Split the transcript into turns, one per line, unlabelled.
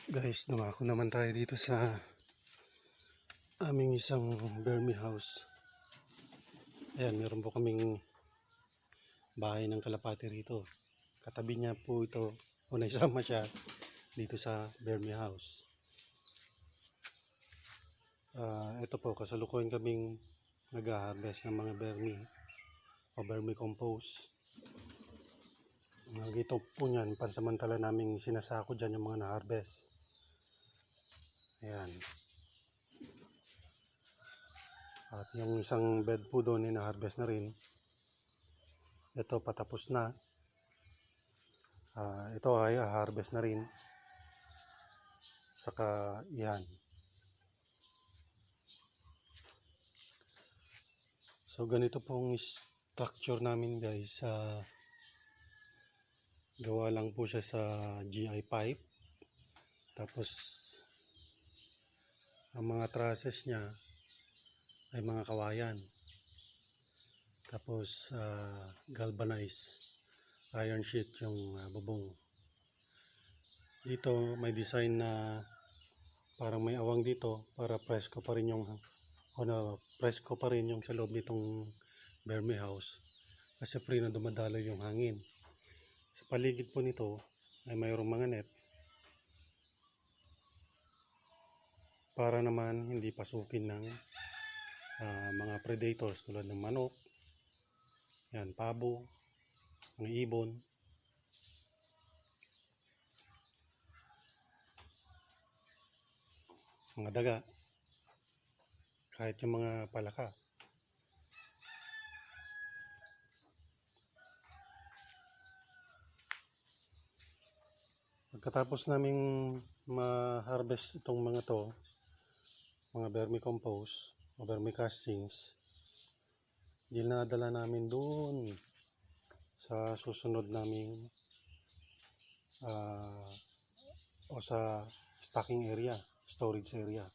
Guys, dumako naman tayo dito sa aming isang vermi house. Ayan, meron po kaming bahay ng kalapati rito. Katabi niya po ito, o naisama siya dito sa vermi house. Ito po, kasalukuyan kaming nag-harvest ng mga vermi o vermicompost. Gito po niyan, pansamantala naming sinasako dyan yung mga na-harvest. Ayan. At yung isang bed po doon ay na-harvest na rin. Ito patapos na. Ito ay harvest na rin. Saka yan. So ganito pong structure namin guys. Gawa lang po siya sa GI pipe. Tapos ang mga trusses niya ay mga kawayan. Tapos galvanized iron sheet yung bubong. Dito may design na parang may awang dito para presko pa rin yung presko pa rin yung sa loob nitong vermi house. Kasi free na dumadaloy yung hangin. Sa paligid po nito ay mayroong mga net para naman hindi pasukin ng mga predators tulad ng manok, yan, pabo, mga ibon. Mga daga, kahit yung mga palaka. Pagkatapos naming ma-harvest itong mga to, mga vermicompost o vermicastings, dinadala namin doon sa susunod naming o sa stocking area, storage area.